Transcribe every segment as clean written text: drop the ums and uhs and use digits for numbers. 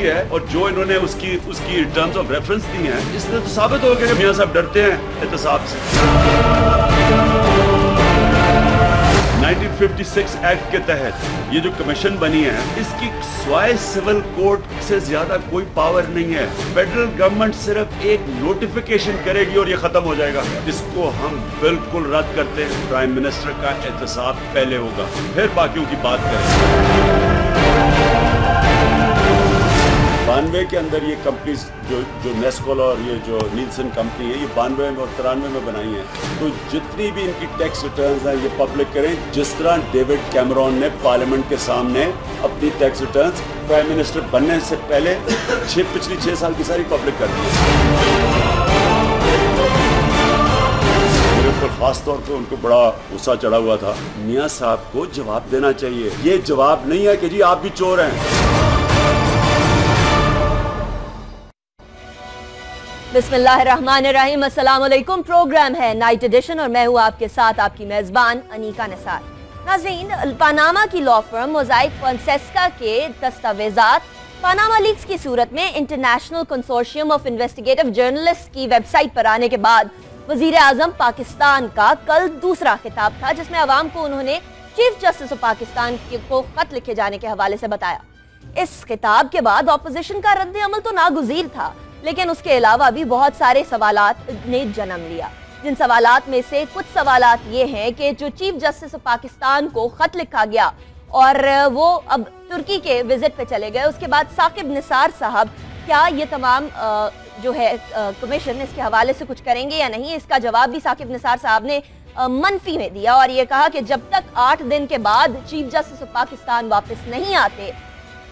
है और जो इन्होंने उसकी टर्म्स ऑफ रेफरेंस दी हैं, इससे तो साबित हो गया कि मियां साहब डरते हैं एहतसाब से। 1956 एक्ट के तहत ये जो कमीशन बनी है, इसकी स्वाय सिविल कोर्ट से ज्यादा कोई पावर नहीं है। फेडरल गवर्नमेंट सिर्फ एक नोटिफिकेशन करेगी और ये खत्म हो जाएगा। इसको हम बिल्कुल रद्द करते हैं। प्राइम मिनिस्टर का एहतसाब पहले होगा, फिर बाकियों की बात करेंगे। 92 के अंदर ये कंपनीज जो नेस्कोल और ये जो नीलसन कंपनी है, ये 92 में और 93 में बनाई है। तो जितनी भी इनकी टैक्स रिटर्न्स हैं ये पब्लिक करें, जिस तरह डेविड कैमरॉन ने पार्लियामेंट के सामने अपनी टैक्स रिटर्न्स प्राइम मिनिस्टर बनने से पहले पिछली 6 साल की सारी पब्लिक कर दी है। मेरे ऊपर खास तौर पे उनको बड़ा गुस्सा चढ़ा हुआ था। मियां साहब को जवाब देना चाहिए। ये जवाब नहीं है कि जी आप भी चोर हैं। बिस्मिल्लाहिर्रहमानिर्रहीम, अस्सलाम वालेकुम। प्रोग्राम है नाइट एडिशन और मैं हूँ आपके साथ आपकी मेजबान अनीका निसार। नाज़रीन, पनामा की लॉ फर्म मोज़ाइक फोंसेका के दस्तावेजात पनामा लीक्स की सूरत में international consortium of investigative journalist की वेबसाइट पर आने के बाद वजीर आजम पाकिस्तान का कल दूसरा खिताब था, जिसमें अवाम को उन्होंने चीफ जस्टिस ऑफ पाकिस्तान को खत लिखे जाने के हवाले से बताया। इस खिताब के बाद ऑपोजिशन का रद्द अमल तो नागुज़ीर था, लेकिन उसके अलावा भी बहुत सारे सवालात ने जन्म लिया। जिन सवालात में से कुछ सवालात ये हैं कि जो चीफ जस्टिस ऑफ पाकिस्तान को खत लिखा गया और वो अब तुर्की के विजिट पे चले गए, उसके बाद साकिब निसार साहब क्या ये तमाम जो है कमीशन इसके हवाले से कुछ करेंगे या नहीं, इसका जवाब भी साकिब निसार साहब ने मनफी में दिया और ये कहा कि जब तक 8 दिन के बाद चीफ जस्टिस ऑफ पाकिस्तान वापस नहीं आते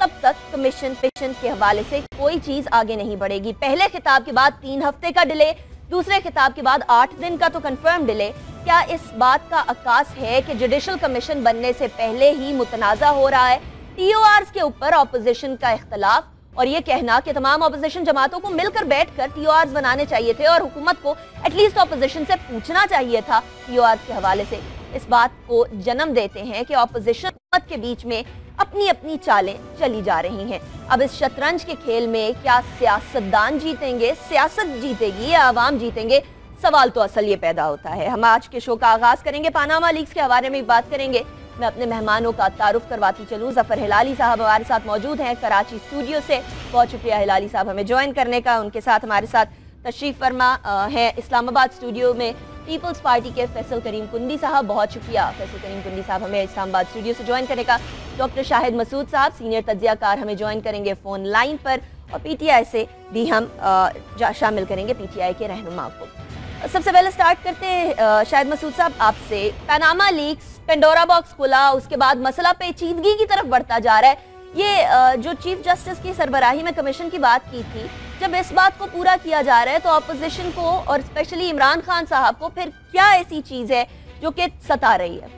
तब तक कमीशन के हवाले से कोई चीज आगे नहीं बढ़ेगी। पहले खिताब के बाद 3 हफ्ते का डिले, दूसरे खिताब के बाद 8 दिन का तो कंफर्म डिले। क्या इस बात का अक्कास है कि जुडिशल कमीशन बनने से पहले ही मुतनाज़ा हो रहा है? टीओआर्स के ऊपर ऑपोजिशन का इख्तलाफ और ये कहना कि तमाम ऑपोजिशन जमातों को मिलकर बैठकर टीओआर्स बनाने चाहिए थे और हुकूमत को एटलीस्ट ऑपोजिशन से पूछना चाहिए था टीओआर्स के हवाले से, इस बात को जन्म देते हैं कि ऑपोजिशन हुकूमत के बीच में अपनी अपनी चालें चली जा रही हैं। अब इस शतरंज के खेल में क्या सियासतदान जीतेंगे, सियासत जीतेगी या आवाम जीतेंगे? सवाल तो असल ये पैदा होता है। हम आज के शो का आगाज करेंगे पनामा लीक्स के हवाले में बात करेंगे। मैं अपने मेहमानों का तारुफ करवाती चलूँ। जफर हिलाली साहब हमारे साथ मौजूद हैं कराची स्टूडियो से। बहुत शुक्रिया हिलाली साहब हमें ज्वाइन करने का। उनके साथ हमारे साथ तशरीफ फरमा है इस्लामाबाद स्टूडियो में पीपल्स पार्टी के फैसल करीम कुंडी साहब। बहुत शुक्रिया फैसल करीम कुंडी साहब हमें इस्लामाबाद स्टूडियो से ज्वाइन करने का। डॉक्टर शाहिद मसूद साहब सीनियर तज्जियाकार हमें ज्वाइन करेंगे फ़ोन लाइन पर और पीटीआई से भी हम शामिल करेंगे पीटीआई के रहनुमा को। सबसे पहले स्टार्ट करते हैं शाहिद मसूद साहब आपसे। पनामा लीक्स, पेंडोरा बॉक्स खुला, उसके बाद मसला पेचीदगी की तरफ बढ़ता जा रहा है। ये जो चीफ जस्टिस की सरबराही में कमीशन की बात की थी, जब इस बात को पूरा किया जा रहा है तो अपोजिशन को और स्पेशली इमरान खान साहब को फिर क्या ऐसी चीज है जो कि सता रही है?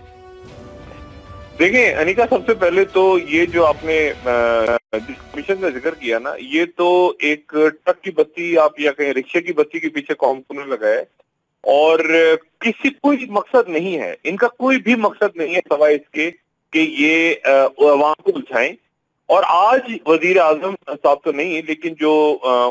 देखिए अनिका, सबसे पहले तो ये जो आपने जिस कमीशन का जिक्र किया ना, ये तो एक ट्रक की बत्ती आप या कहीं रिक्शे की बत्ती के पीछे कौम को लगा है और किसी कोई मकसद नहीं है, इनका कोई भी मकसद नहीं है सवाए इसके कि ये अवाम को उलझाएं। और आज वजीर आजम साहब तो नहीं, लेकिन जो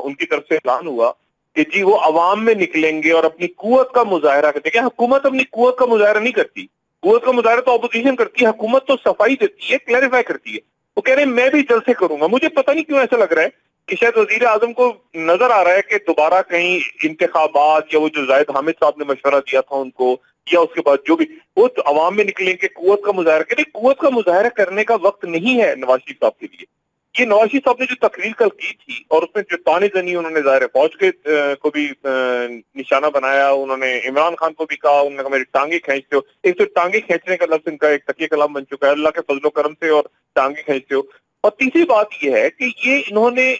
उनकी तरफ से ऐलान हुआ कि जी वो अवाम में निकलेंगे और अपनी कुव्वत का मुजाहरा करते। क्या हुकूमत अपनी कुव्वत का मुजाहरा नहीं करती? कुव्वत का मुजाहरा तो अपोजिशन करती है, हुकूमत तो सफाई देती है, क्लैरिफाई करती है। वो कह रहे हैं मैं भी जल्द से करूंगा। मुझे पता नहीं क्यों ऐसा लग रहा है कि शायद वजीर आजम को नजर आ रहा है कि दोबारा कहीं इंतखाबात या वो जो जाहिद हामिद साहब ने मशवरा दिया था उनको, या उसके बाद जो भी वो तो अवाम में निकलेंगे कुव्वत का मुजाहरा करें। कुव्वत का मुजाहरा करने का वक्त नहीं है नवाज शरीफ साहब के लिए। ये नवाज शरीफ साहब ने जो तकरीर कल की थी और उसमें जो ताने जनी उन्होंने ज़ाहिर फौज के को भी निशाना बनाया, उन्होंने इमरान खान को भी कहा, उन्होंने कहा मेरी टांगे खींचते हो। एक तो टांगे खींचने का लफ्ज इनका एक तकिया कलाम बन चुका है, अल्लाह के फजलो करम से, और टांगे खींचते हो। और तीसरी बात यह है कि ये इन्होंने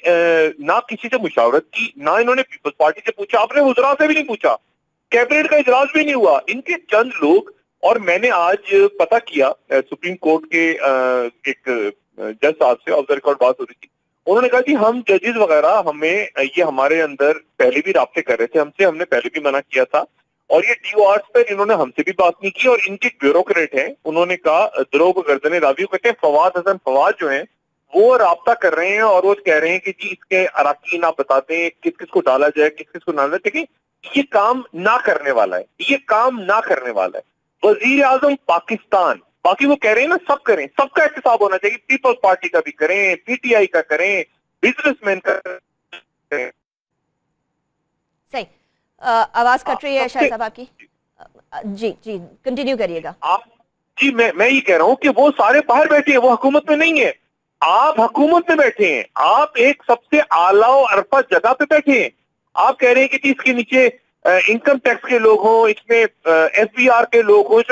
ना किसी से मुशावरत की, ना इन्होंने पीपल्स पार्टी से पूछा, अपने वज़रा से भी नहीं पूछा, कैबिनेट का इजलास भी नहीं हुआ। इनके चंद लोग, और मैंने आज पता किया सुप्रीम कोर्ट के एक जज साहब से ऑफ द रिकॉर्ड बात हो रही थी, उन्होंने कहा कि हम जजेस वगैरह हमें ये हमारे अंदर पहले भी राब्ते कर रहे थे हमसे, हमने पहले भी मना किया था, और ये टीओआर्स पर इन्होंने हमसे भी बात नहीं की। और इनके ब्यूरोक्रेट हैं, उन्होंने कहा द्रोह को गर्दने रावी कहते हैं फवाद हसन फवाद जो हैं वो राब्ता कर रहे हैं और वो कह रहे हैं कि जी इसके अराकीन आप बताते हैं किस किस को डाला जाए, किस किस को ना डाला जाए। ये काम ना करने वाला है, ये काम ना करने वाला है। वजीर आजम पाकिस्तान, बाकी वो कह रहे हैं ना सब करें, सबका एहतसाब होना चाहिए, पीपल्स पार्टी का भी करें, पीटीआई का करें, बिजनेसमैन का करें। सही। आवाज कट रही है शायद साहब आपकी। जी जी कंटिन्यू करिएगा आप। जी मैं ये कह रहा हूं कि वो सारे बाहर बैठे हैं, वो हुकूमत में नहीं है। आप हुकूमत में बैठे हैं, आप एक सबसे आला और अरफा जगह पे बैठे हैं। आप कह रहे हैं कि इसके नीचे इनकम टैक्स के लोग हों, इसमें एफबीआर के लोग हों,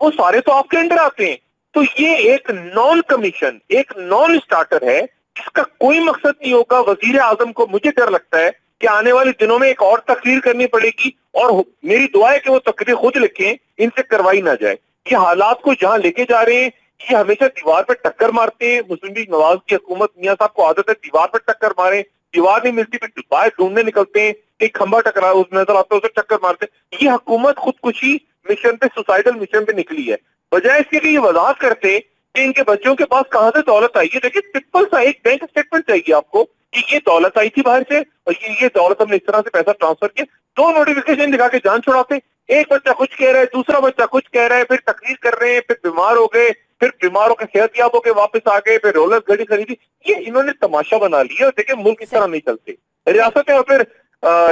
वो सारे तो आपके अंडर आते हैं। तो ये एक नॉन कमीशन, एक नॉन स्टार्टर है, इसका कोई मकसद नहीं होगा। वजीर आजम को मुझे डर लगता है कि आने वाले दिनों में एक और तकरीर करनी पड़ेगी, और मेरी दुआ है कि वो तकरीर खुद लिखें, इनसे करवाई ना जाए। ये हालात को जहां लेके जा रहे हैं, ये हमेशा दीवार पर टक्कर मारते हैं। मुस्लिम लीग नवाज की हुकूमत, मियां साहब को आदत है दीवार पर टक्कर मारे, दीवार नहीं मिलती फिर बाहर ढूंढने निकलते हैं, एक खंबा टकरा उसमें नजर आता है, उसे टक्कर मारते हैं। ये हुकूमत खुदकुशी मिशन पे, सुसाइडल मिशन पे निकली है। बजाय इसके कि ये वजाहत करते कि इनके बच्चों के पास कहां से दौलत आई है। देखिए सिंपल सा एक बैंक स्टेटमेंट चाहिए आपको कि ये दौलत आई थी बाहर से और ये दौलत हमने इस तरह से पैसा ट्रांसफर किया। 2 नोटिफिकेशन दिखा के जान छुड़ाते, एक बच्चा कुछ कह रहा है, दूसरा बच्चा कुछ कह रहा है, फिर तकरीर कर रहे हैं, फिर बीमार हो गए, फिर बीमारों के सेहतयाब होकर वापस आ गए, फिर रोलर गाड़ी खरीदी। ये इन्होंने तमाशा बना लिया। और देखिए मुल्क इस तरह नहीं चलते रियासतें। और फिर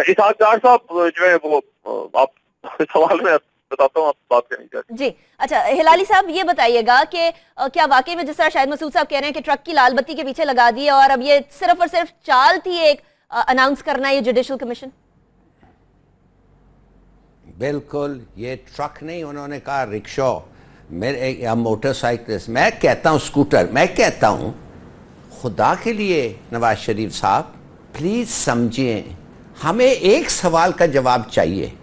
इसहाक डार साहब जो है वो आप सवाल में बताता हूँ, आप बात करेंगे जी। अच्छा हिलाली साहब ये बताइएगा कि क्या वाकई में जिस तरह शाहिद मसूद साहब कह रहे हैं कि ट्रक की लाल बत्ती के पीछे लगा दी और अब ये सिर्फ और सिर्फ चाल थी एक अनाउंस करना ये जुडिशल कमीशन? बिल्कुल, ये ट्रक नहीं, उन्होंने कहा रिक्शा, मेरे या मोटरसाइकिल, मैं कहता हूँ स्कूटर। मैं कहता हूँ खुदा के लिए नवाज शरीफ साहब प्लीज़ समझिए, हमें एक सवाल का जवाब चाहिए।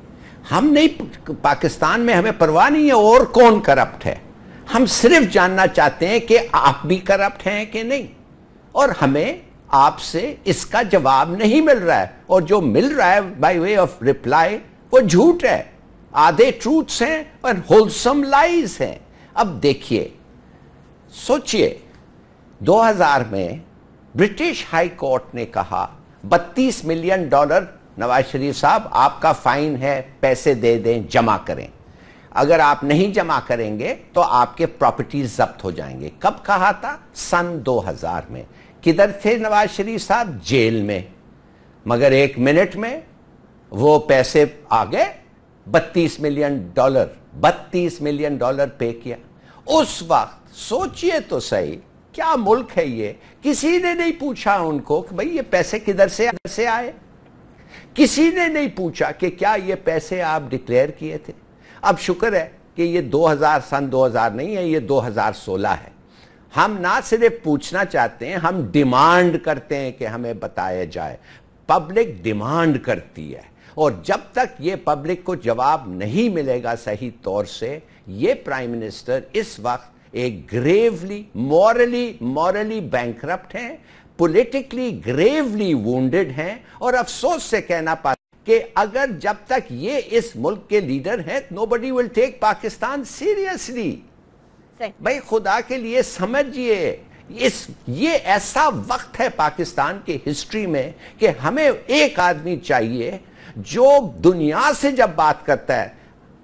हम नहीं, पाकिस्तान में हमें परवाह नहीं है और कौन करप्ट है, हम सिर्फ जानना चाहते हैं कि आप भी करप्ट हैं कि नहीं। और हमें आपसे इसका जवाब नहीं मिल रहा है, और जो मिल रहा है बाय वे ऑफ रिप्लाई वो झूठ है, आधे ट्रूथ्स हैं और होलसम लाइज हैं। अब देखिए, सोचिए 2000 में ब्रिटिश हाई कोर्ट ने कहा $32 मिलियन नवाज शरीफ साहब आपका फाइन है, पैसे दे दें, जमा करें। अगर आप नहीं जमा करेंगे तो आपके प्रॉपर्टीज जब्त हो जाएंगे। कब कहा था? सन 2000 में। किधर थे नवाज शरीफ साहब? जेल में। मगर 1 मिनट में वो पैसे आ गए, $32 मिलियन पे किया। उस वक्त सोचिए तो सही, क्या मुल्क है ये? किसी ने नहीं पूछा उनको कि भाई ये पैसे किधर से आए। किसी ने नहीं पूछा कि क्या ये पैसे आप डिक्लेयर किए थे। अब शुक्र है कि ये सन 2000 नहीं है, ये 2016 है। हम ना सिर्फ पूछना चाहते हैं, हम डिमांड करते हैं कि हमें बताया जाए। पब्लिक डिमांड करती है, और जब तक ये पब्लिक को जवाब नहीं मिलेगा सही तौर से, ये प्राइम मिनिस्टर इस वक्त एक ग्रेवली मॉरली बैंकरप्ट हैं, पॉलिटिकली ग्रेवली वुंडेड हैं, और अफसोस से कहना पाते कि अगर जब तक ये इस मुल्क के लीडर हैं, nobody will take Pakistan seriously. भाई खुदा के लिए समझिए, ये ऐसा वक्त है पाकिस्तान की हिस्ट्री में कि हमें एक आदमी चाहिए जो दुनिया से जब बात करता है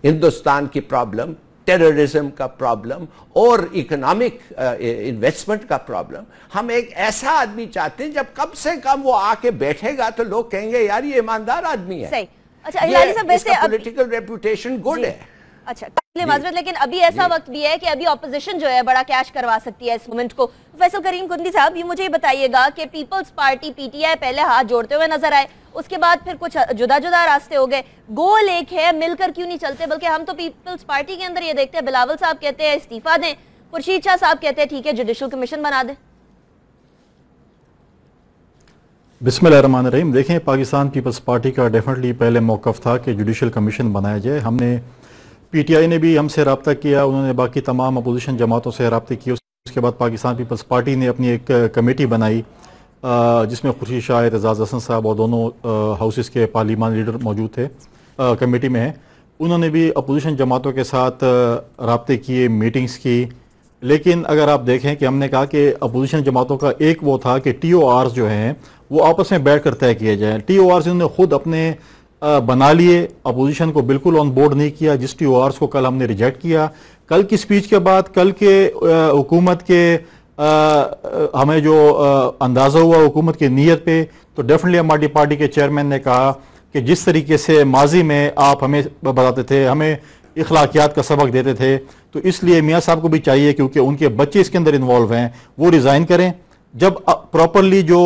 हिंदुस्तान की प्रॉब्लम, टेररिज्म का प्रॉब्लम और इकोनॉमिक इन्वेस्टमेंट का प्रॉब्लम, हम एक ऐसा आदमी चाहते हैं जब कम से कम वो आके बैठेगा तो लोग कहेंगे यार ये ईमानदार आदमी है। सही। अच्छा हिलाली साहब, वैसे पॉलिटिकल रेपुटेशन गुड है। अच्छा माजरत, लेकिन अभी ऐसा वक्त भी है कि अभी ऑपोजिशन जो है बड़ा कैश करवा सकती है इस मोमेंट को। फैसल करीम कुंडी साहब, ये मुझे बताइएगा कि पीपल्स पार्टी पीटीआई पहले हाथ जोड़ते हुए नजर आए, उसके बाद फिर कुछ जुदा जुदा रास्ते हो गए। गोल एक है, मिलकर क्यों नहीं चलते? बल्कि हम तो पीपल्स पार्टी के अंदर ये देखते हैं, बिलावल साहब कहते हैं इस्तीफा दें, खुर्शीद शाह साहब कहते हैं ठीक है जुडिशल कमीशन बना दें। बिस्मिल्लाहिर्रहमानिर्रहीम। देखें, पाकिस्तान पीपल्स पार्टी का डेफिनेटली पहले मौक़िफ़ था कि जुडिशल कमीशन बनाया जाए। हमने पीटीआई ने भी हमसे रब्ता किया, उन्होंने बाकी तमाम अपोजिशन जमातों से रब्ते किए। उसके बाद पाकिस्तान पीपल्स पार्टी ने अपनी एक कमेटी बनाई जिसमें खुर्शीद शाह, एतजाज़ हसन साहब और दोनों हाउसेस के पार्लियामानी लीडर मौजूद थे कमेटी में। उन्होंने भी अपोजिशन जमातों के साथ रब्ते किए, मीटिंग्स की, लेकिन अगर आप देखें कि हमने कहा कि अपोजिशन जमातों का एक वो था कि TORs जो हैं वो आपस में बैठ कर तय किए जाएं। TORs इन्होंने खुद अपने बना लिए, अपोजिशन को बिल्कुल ऑन बोर्ड नहीं किया, जिस TORs को कल हमने रिजेक्ट किया। कल की स्पीच के बाद कल के हुकूमत के हमें जो अंदाज़ा हुआ हुकूमत की नीयत पे, तो डेफिनेटली हमारी पार्टी के चेयरमैन ने कहा कि जिस तरीके से माजी में आप हमें बताते थे, हमें इखलाकियात का सबक देते थे, तो इसलिए मियाँ साहब को भी चाहिए क्योंकि उनके बच्चे इसके अंदर इन्वॉल्व हैं, वो रिज़ाइन करें। जब प्रॉपरली जो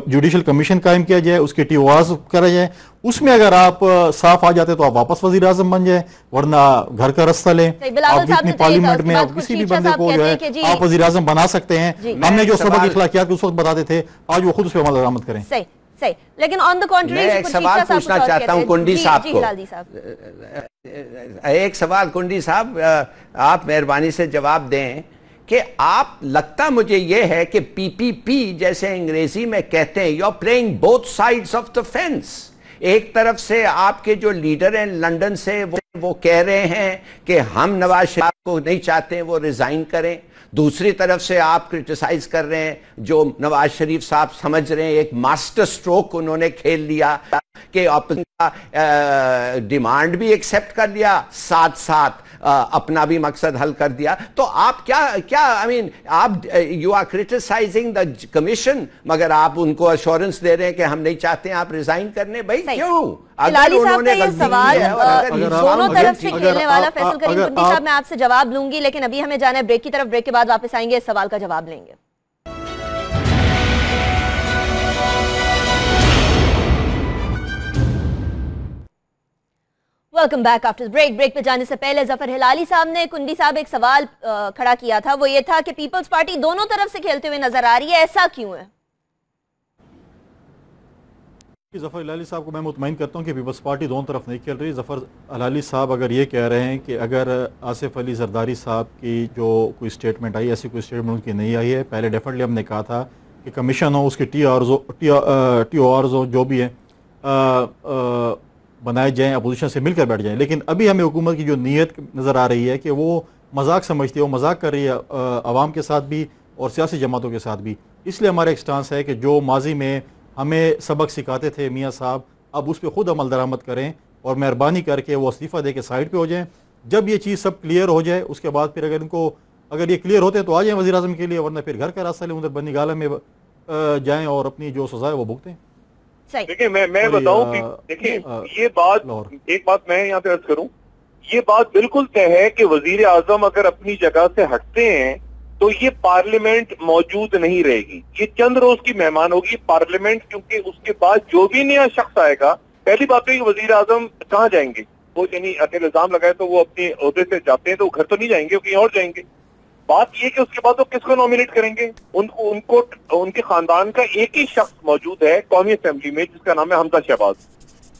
जुडिशल कमीशन कायम किया जाए, उसके TORs करा जाए, उसमें अगर आप साफ आ जाते तो आप वापस वजीर आजम बन जाए, वरना घर का रास्ता लें। आप जितनी पार्लियामेंट में आप किसी भी बंदे को जो है आप वजीर आजम बना सकते हैं। हमने जो सबक इखलाकियात उस वक्त बताते थे, आज वो खुद उस पर अमल दरामद करें। सही सही, लेकिन ऑन द कॉन्ट्री मैं एक सवाल पूछना चाहता हूं कुंडी साहब को। एक सवाल कुंडी साहब, आप मेहरबानी से जवाब दें कि आप, लगता मुझे यह है कि PPP जैसे अंग्रेजी में कहते हैं, you are playing both sides of the fence. एक तरफ से आपके जो लीडर हैं लंदन से वो कह रहे हैं कि हम नवाज शरीफ को नहीं चाहते वो रिजाइन करें, दूसरी तरफ से आप क्रिटिसाइज कर रहे हैं जो नवाज शरीफ साहब समझ रहे हैं एक मास्टर स्ट्रोक उन्होंने खेल लिया कि अपना डिमांड भी एक्सेप्ट कर लिया, साथ साथ अपना भी मकसद हल कर दिया। तो आप क्या आई मीन आप you are criticising the commission, मगर आप उनको अश्योरेंस दे रहे हैं कि हम नहीं चाहते आप रिजाइन करने। भाई क्यों? अगर उन्होंने सवाल दोनों तरफ से खेलने वाला फैसल करीम कुंडी साहब, मैं आपसे जवाब लूंगी, लेकिन अभी हमें जाना है ब्रेक की तरफ। ब्रेक के बाद वापस आएंगे, इस सवाल का जवाब लेंगे। Welcome back after break. Break पे जाने से पहले जफर हिलाली साहब ने कुंडी साहब एक सवाल खड़ा किया था, वो ये था कि पीपल्स पार्टी दोनों तरफ से खेलते हुए नजर आ रही है, ऐसा क्यों है? जफर हिलाली साहब को मैं मुतमईन करता हूँ कि पीपल्स पार्टी दोनों तरफ नहीं खेल रही। जफर हिलाली साहब अगर ये कह रहे हैं कि अगर आसिफ अली जरदारी साहब की जो कोई स्टेटमेंट आई, ऐसी कोई स्टेटमेंट उनकी नहीं आई है, पहले डेफिनेटली हमने कहा था कि कमीशन हो, उसके TORs हो, जो भी है बनाए जाएं, अपोजिशन से मिलकर बैठ जाएं। लेकिन अभी हमें हुकूमत की जो नीयत नज़र आ रही है कि वो मजाक समझती है, वो मजाक कर रही है आवाम के साथ भी और सियासी जमातों के साथ भी। इसलिए हमारा एक स्टांस है कि जो माजी में हमें सबक सिखाते थे मियाँ साहब, अब उस पर खुद अमल दरामद करें और मेहरबानी करके वो इस्तीफ़ा दे के साइड पर हो जाएँ। जब ये चीज़ सब क्लियर हो जाए उसके बाद फिर अगर ये क्लियर होते हैं तो आ जाएँ वज़ीर आज़म के लिए, वरना फिर घर का रास्ता लें, उधर बनी गाला में जाएँ और अपनी जो सज़ा है वो भुगतें। देखिए मैं बताऊं कि देखिए ये बात, एक बात मैं यहाँ पे अर्ज करूं, ये बात बिल्कुल तय है कि वजीर आजम अगर अपनी जगह से हटते हैं तो ये पार्लियामेंट मौजूद नहीं रहेगी, ये चंद रोज की मेहमान होगी पार्लियामेंट, क्योंकि उसके बाद जो भी नया शख्स आएगा, पहली बात है कि वजीर आजम कहाँ जाएंगे, वो यानी अगर इल्जाम लगाए तो वो अपने ओहदे से जाते हैं तो घर तो नहीं जाएंगे, कहीं और जाएंगे। बात ये कि उसके बाद वो किसको नॉमिनेट करेंगे, उनको उनके खानदान का एक ही शख्स मौजूद है कौमी असेंबली में जिसका नाम है हमजा शहबाज,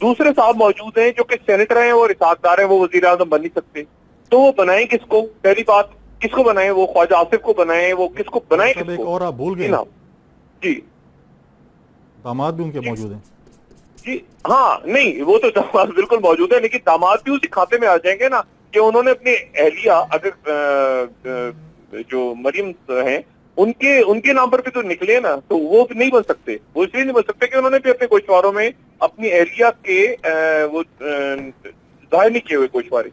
दूसरे साहब मौजूद हैं जो कि सेनेटर हैं और इसाकदार हैं, वो वजीर आजम बन नहीं सकते, तो वो बनाए किसको? पहली बात किसको बनाए? वो ख्वाजा आसिफ को बनाए, वो किसको बनाए? किसको? और आप भूल गए जी, दामाद भी उनके मौजूद हैं जी। हाँ नहीं, वो तो दामाद बिल्कुल मौजूद है, लेकिन दामाद भी उसी खाते में आ जाएंगे ना कि उन्होंने अपनी अहलिया, अगर जो मरियम हैं उनके नाम पर भी तो निकले ना, तो वो नहीं बन सकते। वो इसलिए नहीं बन सकते कि उन्होंने भी अपने गोशवारों में अपनी एहलिया के वो जाहिर नहीं किए हुए गोशवारे।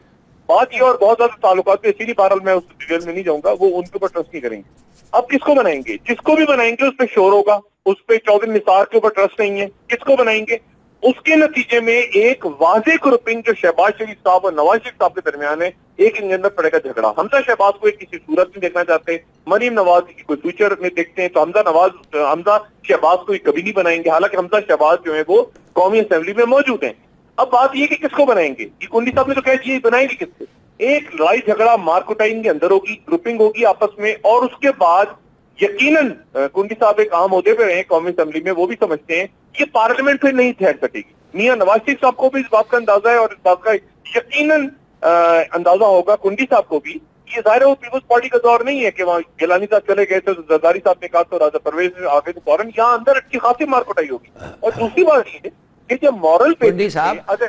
बात ये और बहुत ज्यादा ताल्लुकात, इसीलिए बहरहाल मैं उस डिटेल में नहीं जाऊंगा, वो उनके ऊपर ट्रस्ट नहीं करेंगे। अब किसको बनाएंगे? जिसको भी बनाएंगे उस पर शोर होगा, उस पर चौधरी निसार के ऊपर ट्रस्ट नहीं है, किसको बनाएंगे? उसके नतीजे में एक वाज़ेह ग्रुपिंग जो शहबाज शरीफ साहब और नवाज शरीफ साहब के दरमियान है, एक इनके अंदर पड़ेगा झगड़ा। हमजा शहबाज को एक किसी सूरत में देखना चाहते हैं, मरीम नवाज की कोई फ्यूचर में देखते हैं, तो हमजा शहबाज को कभी नहीं बनाएंगे, हालांकि हमजा शहबाज जो है वो कौमी असेंबली में मौजूद हैं। अब बात यह कि किसको बनाएंगे? ये कुंडी साहब ने तो कह दिया, बनाएंगे किससे? एक लड़ाई झगड़ा मार्कोटाइन के अंदर होगी, ग्रुपिंग होगी आपस में, और उसके बाद यकीनन कुंडी साहब एक आम होते पे रहे कौमी असेंबली में, वो भी समझते हैं ये पार्लियामेंट फिर नहीं ठहर सकेगी। मियां नवाज शरीफ साहब को भी इस बात का अंदाजा है और इस बात का यकीनन अंदाजा होगा कुंडी साहब को भी। ये जाहिर है वो पीपल्स पार्टी का दौर नहीं है कि वहाँ गिलानी साहब चले गए थे तो जरदारी साहब ने कहा तो राजा परवेज आ गए तो फौरन यहाँ अंदर अच्छी खासी मार्कोटाई होगी। और दूसरी बात ये कि जब मॉरल पे अगर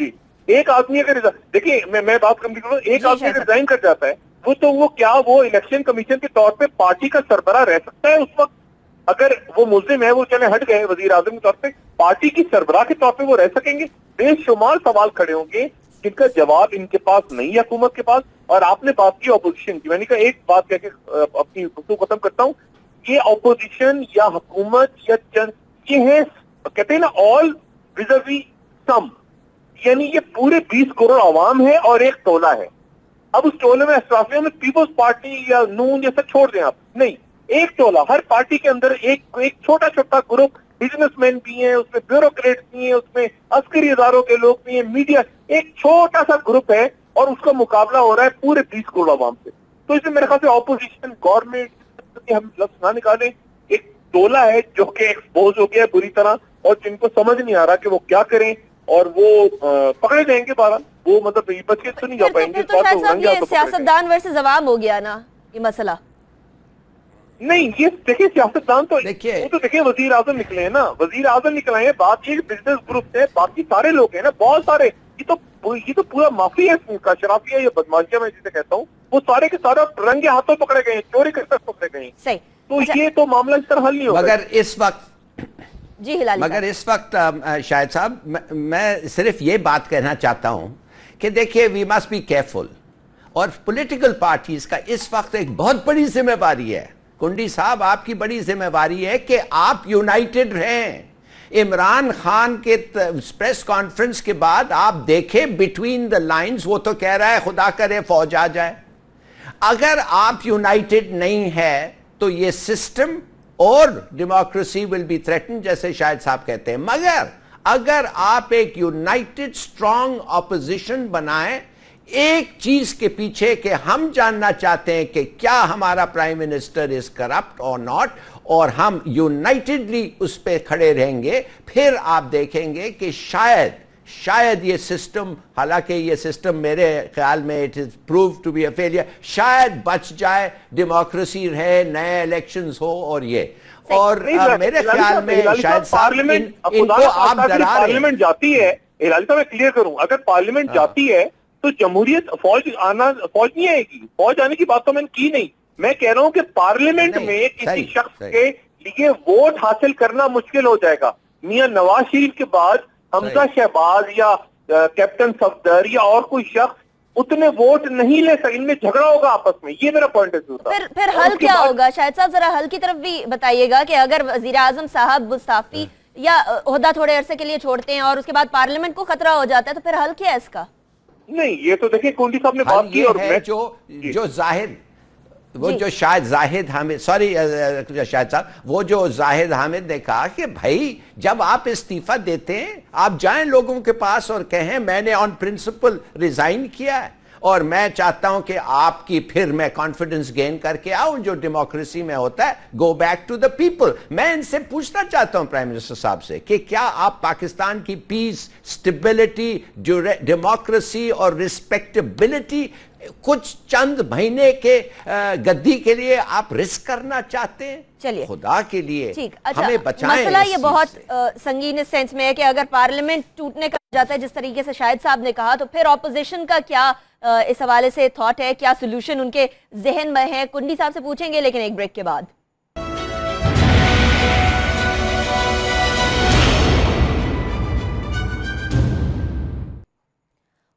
जी एक आदमी अगर देखिए मैं बात कंप्लीट करूँ, एक आदमी अगर रिजाइन कर जाता है वो इलेक्शन कमीशन के तौर पे पार्टी का सरबराह रह सकता है उस वक्त? अगर वो मुल्जिम है, वो चले हट गए वजीर आजम के तौर पे, पार्टी की सरबराह के तौर पे वो रह सकेंगे? बेशुमार सवाल खड़े होंगे जिनका जवाब इनके पास नहीं है, हुकूमत के पास। और आपने बात की ऑपोजिशन की, मैंने कहा एक बात कह के अपनी गुफ्तगू खत्म करता हूँ। ये ऑपोजिशन या हुकूमत या ये है, कहते हैं ना, ऑल विज़ सम, यानी ये पूरे 20 करोड़ आवाम है और एक टोला है। अब उस टोले में अशराफियों में पीपल्स पार्टी या नून जैसा छोड़ दें आप, नहीं, एक टोला, हर पार्टी के अंदर एक छोटा छोटा ग्रुप, बिजनेसमैन भी हैं उसमें, ब्यूरोक्रेट्स भी हैं उसमें, अस्करी इदारों के लोग भी हैं, मीडिया, एक छोटा सा ग्रुप है और उसका मुकाबला हो रहा है पूरे 20 करोड़ आवाम से। तो इसमें मेरे ख्याल से ऑपोजिशन, गवर्नमेंट, हम लफ्ज ना निकालें, एक टोला है जो कि एक्सपोज हो गया है बुरी तरह और जिनको समझ नहीं आ रहा कि वो क्या करें, और वो पकड़े जाएंगे बारह, वो मतलब बच के तो नहीं जा पाएंगे। तो शायद साहब ये सियासतदान वर्सेस अवाम हो गया ना ये मसला। नहीं, ये देखिए सियासतदान तो देखिए, वो तो देखिए वजीर आजम निकले हैं ना, वजीर आजम निकले हैं, बात ये बिजनेस ग्रुप है, बाकी सारे लोग हैं ना, बहुत सारे, ये तो पूरा माफिया है इसका, शराफिया या बदमाशिया मैं जिसे कहता हूँ, वो सारे के सारे रंगे हाथों पकड़े गए, चोरी करके पकड़े गए। सही, तो ये तो मामला इस तरह हल नहीं होगा। मगर इस वक्त शाहिद साहब, मैं सिर्फ ये बात कहना चाहता हूं कि देखिए, वी मस्ट बी केयरफुल, और पॉलिटिकल पार्टीज का इस वक्त एक बहुत बड़ी जिम्मेवारी है। कुंडी साहब, आपकी बड़ी जिम्मेवारी है कि आप यूनाइटेड रहें। इमरान खान के प्रेस कॉन्फ्रेंस के बाद आप देखें बिटवीन द लाइंस, वो तो कह रहा है खुदा करे फौज आ जाए। अगर आप यूनाइटेड नहीं है तो ये सिस्टम और डेमोक्रेसी विल बी थ्रेटन, जैसे शायद साहब कहते हैं। मगर अगर आप एक यूनाइटेड स्ट्रॉन्ग ऑपोजिशन बनाएं एक चीज के पीछे कि हम जानना चाहते हैं कि क्या हमारा प्राइम मिनिस्टर इज करप्ट और नॉट, और हम यूनाइटेडली उस पर खड़े रहेंगे, फिर आप देखेंगे कि शायद ये सिस्टम, हालांकि ये सिस्टम मेरे ख्याल में it is prove to be a failure, शायद बच जाए, डेमोक्रेसी रहे, नए इलेक्शंस हो, और ये और मेरे ख्याल में शायद इनको आप डरा रहे हैं। पार्लियामेंट जाती है, हिलाली साहब मैं क्लियर करूं, अगर पार्लियामेंट जाती है तो जमहूरियत, फौज नहीं आएगी। फौज आने की बात तो मैंने की नहीं, मैं कह रहा हूं कि पार्लियामेंट में किसी शख्स के लिए वोट हासिल करना मुश्किल हो जाएगा। मियां नवाज शरीफ के बाद हमजा शहबाज या कैप्टन सफदर या और कोई शख्स उतने वोट नहीं ले सके, इनमें झगड़ा होगा आपस में, ये मेरा पॉइंट है। फिर हल क्या होगा शायद साहब, जरा हल की तरफ भी बताइएगा कि अगर वजीर आजम साहब मुस्ताफी या ओहदा थोड़े अरसे के लिए छोड़ते हैं और उसके बाद पार्लियामेंट को खतरा हो जाता है, तो फिर हल क्या है इसका? नहीं, ये तो देखिए कुंडी साहब ने बात की, और जो जाहिद, वो जो शायद जाहिद हामिद, सॉरी शायद साहब, वो जो जाहिद हामिद ने कहा कि भाई जब आप इस्तीफा देते हैं आप जाएं लोगों के पास और कहें मैंने ऑन प्रिंसिपल रिजाइन किया है और मैं चाहता हूं कि आपकी फिर मैं कॉन्फिडेंस गेन करके आऊं, जो डेमोक्रेसी में होता है, go back to the people. मैं इनसे पूछना चाहता हूं प्राइम मिनिस्टर साहब से कि क्या आप पाकिस्तान की पीस, स्टेबिलिटी, डेमोक्रेसी और रिस्पेक्टेबिलिटी कुछ चंद महीने के गद्दी के लिए आप रिस्क करना चाहते हैं? चलिए, खुदा के लिए ठीक, अच्छा, हमें बचाएं। मसला ये बहुत संगीन इस सेंस में है कि अगर पार्लियामेंट टूटने का जाता है जिस तरीके से शाहिद साहब ने कहा, तो फिर ऑपोजिशन का क्या इस हवाले से थॉट है, क्या सोल्यूशन उनके जहन में है? कुंडी साहब से पूछेंगे लेकिन एक ब्रेक के बाद।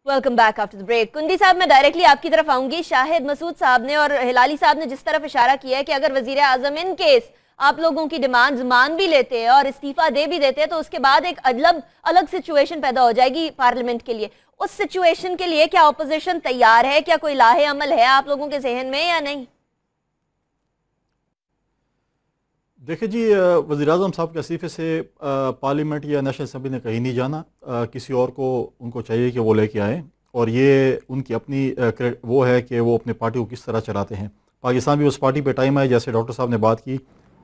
Welcome back after the break. Kundi साहब, मैं डायरेक्टली आपकी तरफ आऊंगी। शाहिद मसूद साहब ने और हिलाली साहब ने जिस तरफ इशारा किया है कि अगर वजीर आजम इन केस आप लोगों की डिमांड्स मान भी लेते हैं और इस्तीफा दे भी देते हैं, तो उसके बाद एक अलग सिचुएशन पैदा हो जाएगी पार्लियामेंट के लिए। उस सिचुएशन के लिए क्या ऑपोजिशन तैयार है? क्या कोई लाहे अमल है आप लोगों के जहन में या नहीं? देखिए जी, वज़ीर आज़म साहब के इस्तीफे से पार्लियामेंट या नेशनल असम्बली ने कहीं नहीं जाना, किसी और को उनको चाहिए कि वो लेके आए, और ये उनकी अपनी वो है कि वो अपनी पार्टी को किस तरह चलाते हैं। पाकिस्तान भी उस पार्टी पे टाइम है, जैसे डॉक्टर साहब ने बात की,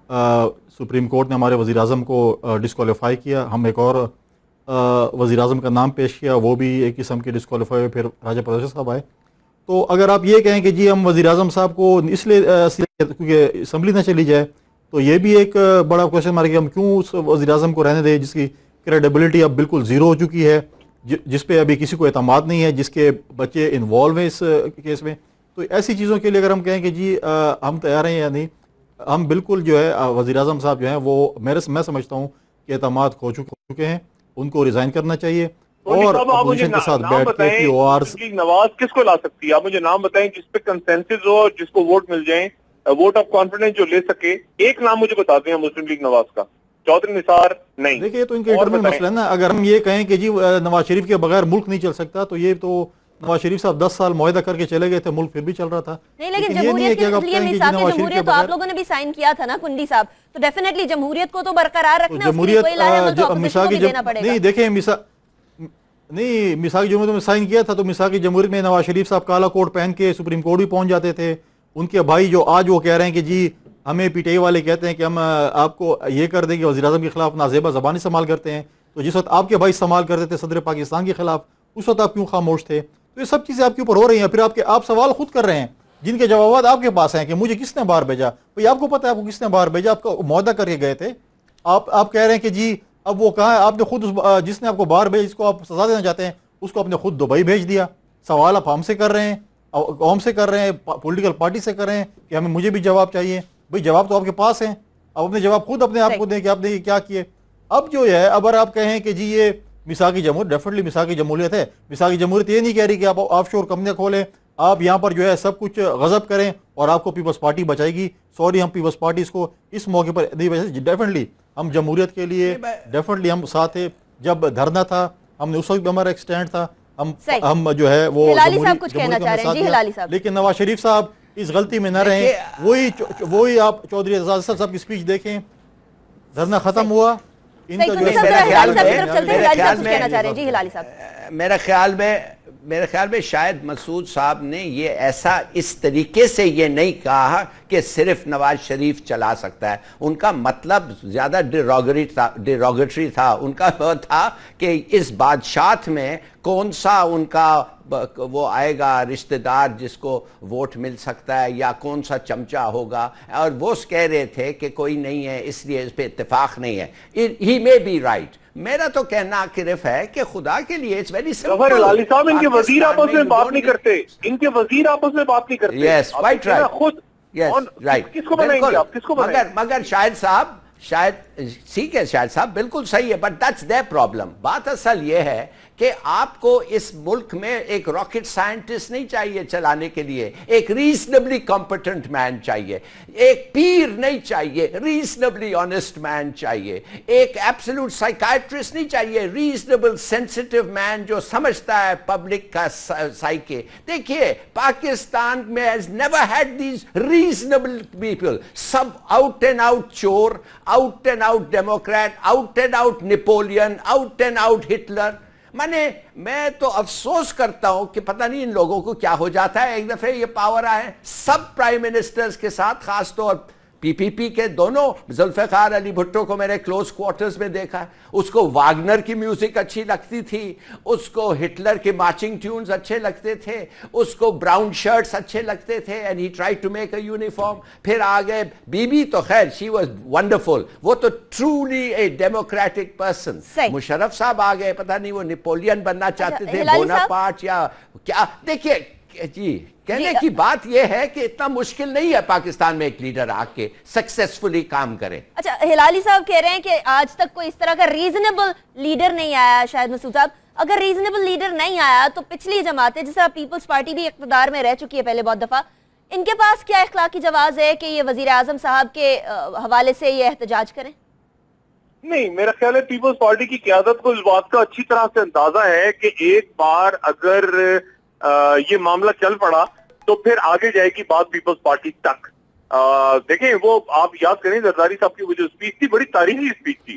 सुप्रीम कोर्ट ने हमारे वज़ीर आज़म को डिस्क्वालीफाई किया, हम एक और वज़ीर आज़म का नाम पेश किया, वो भी एक किस्म के डिस्क्वालीफाई हुए, फिर राजा परवेज़ साहब आए। तो अगर आप ये कहें कि जी हम वज़ीर आज़म साहब को इसलिए क्योंकि असम्बली ना चली जाए, तो ये भी एक बड़ा क्वेश्चन मार्क है, हम क्यों उस वज़ीर आज़म को रहने दें जिसकी क्रेडिबिलिटी अब बिल्कुल ज़ीरो हो चुकी है, जिस पे अभी किसी को एतमाद नहीं है, जिसके बच्चे इन्वॉल्व हैं इस केस में। तो ऐसी चीज़ों के लिए अगर हम कहें कि जी हम तैयार हैं या नहीं, हम बिल्कुल जो है वज़ीर आज़म साहब जो हैं वो मैं समझता हूँ कि एतमाद खो चुके हैं, उनको रिज़ाइन करना चाहिए और अपोजिशन के साथ बैठ के PORs नवाज किसको ला सकती है? आप मुझे नाम बताएं जिस पे कंसेंसस हो और जिसको वोट मिल जाए, वोट ऑफ कॉन्फिडेंस जो ले सके। एक नाम मुझे बताते हैं मुस्लिम लीग नवाज का। चौधरी निसार नहीं। देखिए तो इनका इंटरनल मसला है ना। अगर हम ये कहें कि जी नवाज शरीफ के बगैर मुल्क नहीं चल सकता, तो ये तो नवाज शरीफ साहब 10 साल मुआहदा करके चले गए थे, मुल्क फिर भी चल रहा था। नहीं, लेकिन जमहूरियत के लिए जमहूरियत तो आप लोगों ने भी साइन किया था ना कुंडी साहब, तो डेफिनेटली जमहूरियत को तो बरकरार रखना है। जमहूरियत नहीं, देखें मिसाकी जमहूरियत में साइन किया था, तो मिसाकी जमहूरियत में नवाज शरीफ साहब काला कोट पहन के सुप्रीम कोर्ट भी पहुंच जाते थे। उनके भाई जो आज वो कह रहे हैं कि जी हमें PTI वाले कहते हैं कि हम आपको ये कर देंगे, वज़ीर आज़म के खिलाफ नाजेबा ज़बान इस्तेमाल करते हैं, तो जिस वक्त आपके भाई इस्तेमाल करते थे सदर पाकिस्तान के खिलाफ, उस वक्त आप क्यों खामोश थे? तो ये सब चीज़ें आपके ऊपर हो रही हैं। फिर आप सवाल खुद कर रहे हैं जिनके जवाब आपके पास हैं कि मुझे किसने बाहर भेजा। भाई आपको पता है आपको किसने बाहर भेजा, आपको मुआहदा करके गए थे। आप कह रहे हैं कि जी अब वो कहाँ है, आपने खुद जिसने आपको बाहर भेजा, जिसको आप सजा देना चाहते हैं, उसको आपने खुद दुबई भेज दिया। सवाल आप हमसे कर रहे हैं, कौम से कर रहे हैं, पॉलिटिकल पार्टी से कर रहे हैं कि हमें मुझे भी जवाब चाहिए। भाई जवाब तो आपके पास हैं, अब अपने जवाब खुद अपने आप को दें कि आपने क्या किए। अब जो है अगर आप कहें कि जी ये मिसाकी जमहूरियत, डेफिनेटली मिसाकी जमहूरियत है। मिसाकी जमहूरियत ये नहीं कह रही कि आप ऑफशोर कंपनियां खोलें, आप यहाँ पर जो है सब कुछ गजब करें और आपको पीपल्स पार्टी बचाएगी। सॉरी, हम पीपल्स पार्टी को इस मौके पर नहीं बचाएंगे। डेफिनेटली हम जमहूरियत के लिए डेफिनेटली हम साथ थे। जब धरना था हमने उस वक्त भी हमारा एक स्टैंड था, हम जो है वो कुछ कहना चाह रहे हैं। जी हिलाली साहब, लेकिन नवाज शरीफ साहब इस गलती में न रहे। वही आप चौधरी एजाज साहब की स्पीच देखें, धरना खत्म हुआ। मेरे ख्याल में शायद मसूद साहब ने ये ऐसा इस तरीके से ये नहीं कहा कि सिर्फ नवाज शरीफ चला सकता है। उनका मतलब ज़्यादा डिरोगेटरी था। उनका था कि इस बादशाह में कौन सा उनका वो आएगा रिश्तेदार जिसको वोट मिल सकता है, या कौन सा चमचा होगा, और वो कह रहे थे कि कोई नहीं है इसलिए इस पे इत्तेफाक नहीं है। ही मे बी राइट। मेरा तो कहना सिर्फ है कि खुदा के लिए इट्स वेरी सिंपल। लाली साहब, इनके वजीर आपस में बात नहीं करते, इनके वजीर आपस में बात नहीं करते। यस, राइट राइट, खुद यस राइट। किसको बनाएंगे आप, किसको बनाएंगे? मगर शायद ठीक है, शायद साहब बिल्कुल सही है, बट दैट्स देयर प्रॉब्लम। बात असल ये है कि आपको इस मुल्क में एक रॉकेट साइंटिस्ट नहीं चाहिए चलाने के लिए, एक रीजनेबली कॉम्पिटेंट मैन चाहिए, एक पीर नहीं चाहिए, रीजनेबली ऑनेस्ट मैन चाहिए, एक एब्सोल्यूट साइकाइट्रिस्ट नहीं चाहिए, रीजनेबल सेंसिटिव मैन जो समझता है पब्लिक का साइके। देखिए पाकिस्तान में has never had these reasonable people. सब आउट एंड आउट चोर, out and out Democrat, out and out Napoleon, out and out Hitler. मैं तो अफसोस करता हूं कि पता नहीं इन लोगों को क्या हो जाता है। एक दफे ये पावर आए सब प्राइम मिनिस्टर्स के साथ, खासतौर PPP के दोनों, जुल्फिकार अली भुट्टो को मैंने क्लोज क्वार्टर्स में देखा है। उसको वागनर की म्यूजिक अच्छी लगती थी, उसको हिटलर के मार्चिंग ट्यून्स अच्छे लगते थे, उसको ब्राउन शर्ट्स अच्छे लगते थे, and he tried to make a uniform. फिर आ गए बीबी, तो खैर शी वाज वंडरफुल, वो तो truly a democratic person. Musharraf साहब आ गए, पता नहीं वो नेपोलियन बनना चाहते थे, बोनापार्ट या क्या। देखिए जी, कहने की बात यह है कि इतना मुश्किल नहीं है पाकिस्तान में एक लीडर आके सक्सेसफुली काम करे। अच्छा, हिलाली साहब कह रहे हैं कि आज तक कोई इस तरह का रीजनेबल लीडर नहीं आया। शायद मसूद साहब, अगर रीजनेबल लीडर नहीं आया तो पिछली जमातें, जिस तरह पीपल्स पार्टी भी इक़्तिदार में रह चुकी है पहले बहुत दफा, इनके पास क्या इख्लाकी जवाज है कि ये वजीर आजम साहब के हवाले से ये एहतजाज करें? नहीं, मेरा ख्याल है पीपल्स पार्टी की क़यादत को इस बात का अच्छी तरह से अंदाजा है कि एक बार अगर ये मामला चल पड़ा तो फिर आगे जाएगी बात पीपल्स पार्टी तक। देखें, वो आप याद करें जरदारी साहब की वो जो स्पीच थी, बड़ी तारीखी स्पीच थी।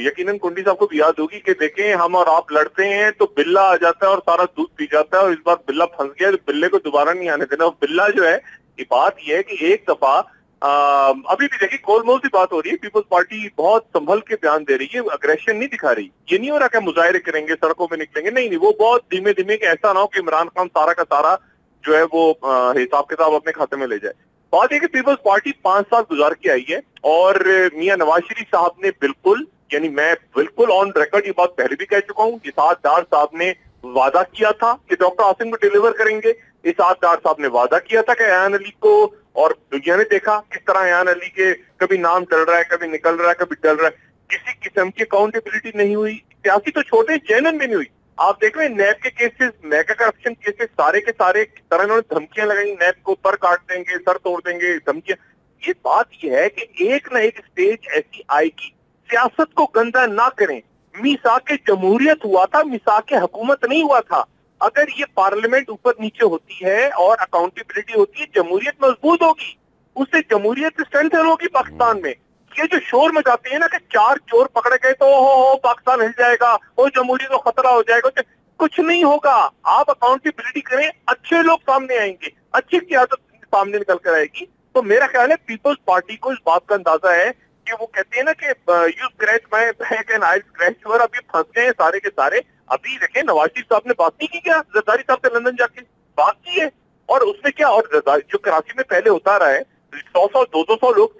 यकीनन कुंडी साहब को भी याद होगी कि देखें हम और आप लड़ते हैं तो बिल्ला आ जाता है और सारा दूध पी जाता है, और इस बार बिल्ला फंस गया तो बिल्ले को दोबारा नहीं आने देना। और बिल्ला जो है, ये बात यह है कि एक दफा अभी भी देखिए गोलमोल की बात हो रही है, पीपल्स पार्टी बहुत संभल के बयान दे रही है, अग्रेशन नहीं दिखा रही। ये नहीं हो रहा कि मुजाहरे करेंगे, सड़कों में निकलेंगे, नहीं, वो बहुत धीमे धीमे, कि ऐसा ना हो कि इमरान खान सारा का सारा जो है वो हिसाब किताब अपने खाते में ले जाए। बात है कि पीपल्स पार्टी 5 साल गुजार के आई है, और मियां नवाज शरीफ साहब ने बिल्कुल, यानी मैं बिल्कुल ऑन रिकॉर्ड ये बात पहले भी कह चुका हूँ, इसात डार साहब ने वादा किया था कि डॉक्टर आसिम को डिलीवर करेंगे। इसातदार साहब ने वादा किया था कि अयान अली को, और दुनिया ने देखा किस तरह अयान अली के कभी नाम चल रहा है, कभी निकल रहा है, कभी डल रहा है। किसी किस्म की अकाउंटेबिलिटी नहीं हुई, सियासी तो छोटे जेनन में नहीं हुई। आप देख रहे हैं नैब के केसेस, मेगा करप्शन केसेस सारे के सारे किस तरह इन्होंने धमकियां लगाई, नैब को पर काट देंगे, सर तोड़ देंगे, धमकियां। ये बात यह है कि एक ना एक स्टेज ऐसी आएगी, सियासत को गंदा ना करें। मिसाके जमहूरियत हुआ था, मिसाके हुकूमत नहीं हुआ था। अगर ये पार्लियामेंट ऊपर नीचे होती है और अकाउंटेबिलिटी होती है, जमहूरियत मजबूत होगी, उससे जमहूरियत स्ट्रेंथन होगी पाकिस्तान में। ये जो शोर मचाते हैं ना कि 4 चोर पकड़े गए तो हो पाकिस्तान हिल जाएगा, वो जमहूरियत को खतरा हो जाएगा, तो कुछ नहीं होगा। आप अकाउंटेबिलिटी करें, अच्छे लोग सामने आएंगे, अच्छी क़यादत सामने निकल कर आएगी। तो मेरा ख्याल है पीपल्स पार्टी को इस बात का अंदाजा है कि वो कहते हैं ना कि you scratch my back and I scratch your, अभी फंस गए सारे के सारे। अभी देखें नवाज शरीफ साहब ने बात नहीं की क्या जरदारी साहब से लंदन जाके बात की है, और उसमें क्या, और जो कराची में पहले होता रहा है 100 200 लोग,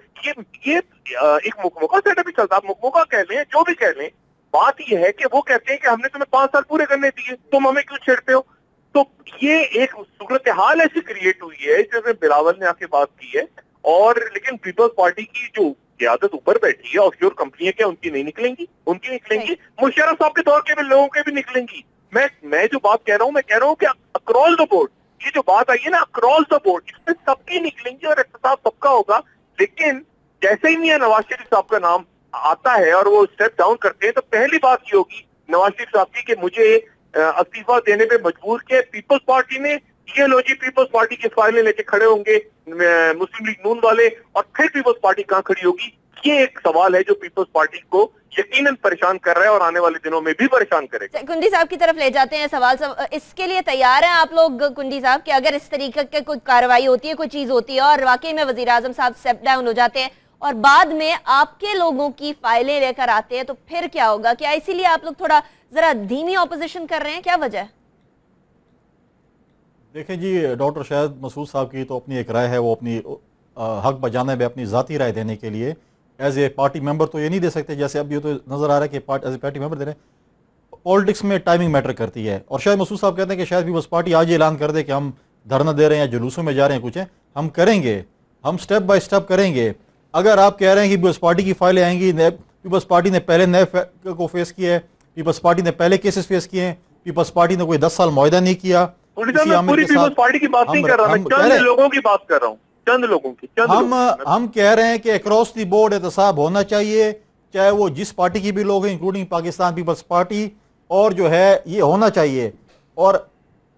ये एक मुकमुका सेटअप ही चलता, आप मुकमुका कह लें जो भी कह लें। बात ये है कि वो कहते हैं कि हमने तुम्हें 5 साल पूरे करने दिए, तुम हमें क्यों छेड़ते हो। तो ये एक सूरत हाल ऐसी क्रिएट हुई है जिसमें बिलावल ने आके बात की है। और लेकिन पीपल्स पार्टी की जो क़यादत ऊपर बैठी है, ऑफशोर कंपनियां क्या उनकी नहीं निकलेंगी, उनकी निकलेंगी, मुशर्रफ साहब के दौर के भी लोगों के भी निकलेंगी। मैं जो बात कह रहा हूँ, मैं कह रहा हूँ कि अक्रॉस द बोर्ड ये जो बात आई है ना, अक्रॉस द बोर्ड, इसमें सबकी निकलेंगी और इख्तिसाब सबका होगा। लेकिन जैसे ही मियां नवाज शरीफ साहब का नाम आता है और वो स्टेप डाउन करते हैं, तो पहली बात ये होगी नवाज शरीफ साहब की कि मुझे इस्तीफा देने पे मजबूर किया पीपल्स पार्टी ने। ये लो जी, पीपल्स पार्टी की फाइलें लेके खड़े होंगे मुस्लिम लीग नून वाले, और फिर पीपल्स पार्टी कहां खड़ी होगी। ये एक सवाल है जो पीपल्स पार्टी को यकीनन परेशान कर रहा है और आने वाले दिनों में भी परेशान करेगा। कुंडी साहब की तरफ ले जाते हैं सवाल। इसके लिए तैयार हैं आप लोग कुंडी साहब कि अगर इस तरीके की कोई कार्रवाई होती है, कोई चीज होती है और वाकई में वजीर आजम साहब स्टेप डाउन हो जाते हैं और बाद में आपके लोगों की फाइलें लेकर आते हैं, तो फिर क्या होगा? क्या इसीलिए आप लोग थोड़ा जरा धीमी ऑपोजिशन कर रहे हैं, क्या वजह? देखें जी, डॉक्टर शाहिद मसूद साहब की तो अपनी एक राय है, वो अपनी हक बजाने में अपनी ज़ाती राय देने के लिए एज ए पार्टी मेंबर तो ये नहीं दे सकते, जैसे अब ये तो नज़र आ रहा है कि एज ए पार्टी मेंबर दे रहे हैं। पॉलिटिक्स में टाइमिंग मैटर करती है, और शायद मसूद साहब कहते हैं कि शायद पीपल्स पार्टी आज ऐलान कर दे कि हम धरना दे रहे हैं या जुलूसों में जा रहे हैं, कुछ है हम करेंगे, हम स्टेप बाय स्टेप करेंगे। अगर आप कह रहे हैं कि पीपल्स पार्टी की फाइलें आएंगी, पीपल्स पार्टी ने पहले नए को फेस किया है, पीपल्स पार्टी ने पहले केसेस फेस किए हैं, पीपल्स पार्टी ने कोई 10 साल मुआहदा नहीं किया। पूरी पीपल्स पार्टी की बात नहीं कर रहा, मैं चंद लोगों की बात कर रहा हूँ, चंद लोगों की। हम कह रहे हैं कि अक्रॉस द बोर्ड एहतसाब होना चाहिए, चाहे वो जिस पार्टी की भी लोग हैं, इंक्लूडिंग पाकिस्तान पीपल्स पार्टी, और जो है ये होना चाहिए। और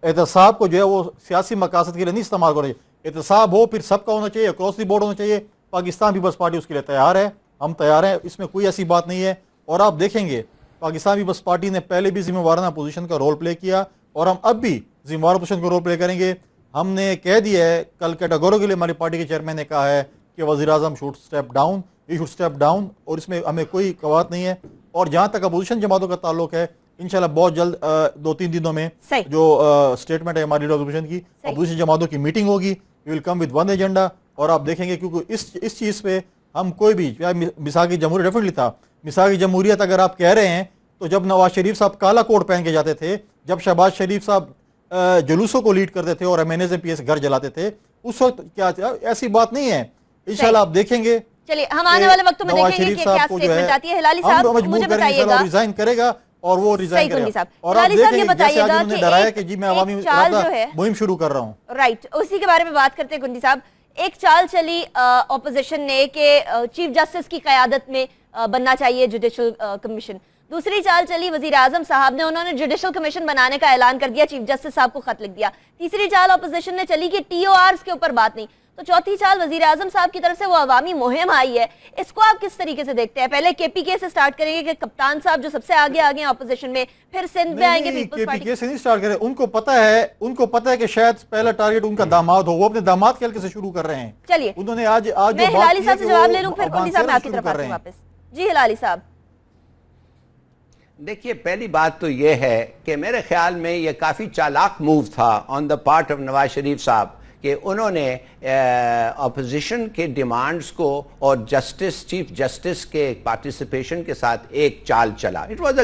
एहतसाब को जो है वो सियासी मकासद के लिए नहीं इस्तेमाल करना चाहिए, एहतसाब हो फिर सबका होना चाहिए, अक्रॉस द बोर्ड होना चाहिए। पाकिस्तान पीपल्स पार्टी उसके लिए तैयार है, हम तैयार हैं, इसमें कोई ऐसी बात नहीं है। और आप देखेंगे पाकिस्तान पीपल्स पार्टी ने पहले भी जिम्मेवाराना पोजीशन का रोल प्ले किया और हम अब भी जिम्मेवार पोजीशन का रोल प्ले करेंगे। हमने कह दिया है, कल कैटेगोरिकली हमारी पार्टी के चेयरमैन ने कहा है कि वज़ीर आज़म should step down, he should step down, और इसमें हमें कोई कवात नहीं है। और जहाँ तक अपोजिशन जमातों का ताल्लुक है, इंशाल्लाह बहुत जल्द 2-3 दिनों में जो स्टेटमेंट है हमारी अपोजिशन की, अपोजिशन जमातों की मीटिंग होगी, we will come with one agenda. और आप देखेंगे क्योंकि इस चीज़ पे हम कोई भी, मिसाकी जमहूरियत डेफिनेटली था, मिसाकी जमहूरियत अगर आप कह रहे हैं तो जब नवाज शरीफ साहब काला कोट पहन के जाते थे, जब शहबाज शरीफ साहब जुलूसों को लीड करते थे और MNAs MPs घर जलाते थे, उस वक्त क्या था? ऐसी बात नहीं है। इंशाल्लाह आप देखेंगे। चलिए हम आने वाले वक्त में देखेंगे कि क्या स्टेटमेंट आती है। हिलाली साहब मुझे बताइएगा, रिजाइन करेगा और वो रिजाइन करेगा। और आप ये बताइएगा कि डराया कि जी मैं अवामी मुहिम शुरू कर रहा हूँ, राइट, उसी के बारे में बात करते हैं। गुंडी साहब, एक चाल चली ऑपोजिशन ने कि चीफ जस्टिस की क़यादत में बनना चाहिए जुडिशल कमीशन, दूसरी चाल चली वजीर आजम साहब ने, उन्होंने जुडिशल कमीशन बनाने का ऐलान कर दिया, चीफ जस्टिस साहब को खत लिख दिया। तीसरी चाल ऑपोजिशन ने चली कि TORs के ऊपर बात नहीं, तो चौथी चाल वजीर आजम साहब की तरफ से वो अवामी मुहिम आई है। इसको आप किस तरीके से देखते हैं? पहले KPK से स्टार्ट करेंगे कि कप्तान साहब जो सबसे आगे हैं ऑपोजिशन में, फिर सिंध में आएंगे पीपल्स पार्टी। KPK से नहीं स्टार्ट करें, उनको पता है कि शायद पहला टारगेट उनका दामाद हो, वो अपने दामाद के हल्के से शुरू कर रहे हैं। चलिए उन्होंने आज मैं हिलाली साहब से जवाब ले लूं, फिर कुंडी साहब आपकी तरफ आते हैं वापस। जी हिलाली साहब, देखिए, पहली बात तो यह है कि मेरे ख्याल में यह काफ़ी चालाक मूव था on the part of Nawaz Sharif साहब कि उन्होंने अपोजिशन के डिमांड्स को और चीफ जस्टिस के पार्टिसिपेशन के साथ एक चाल चला। It was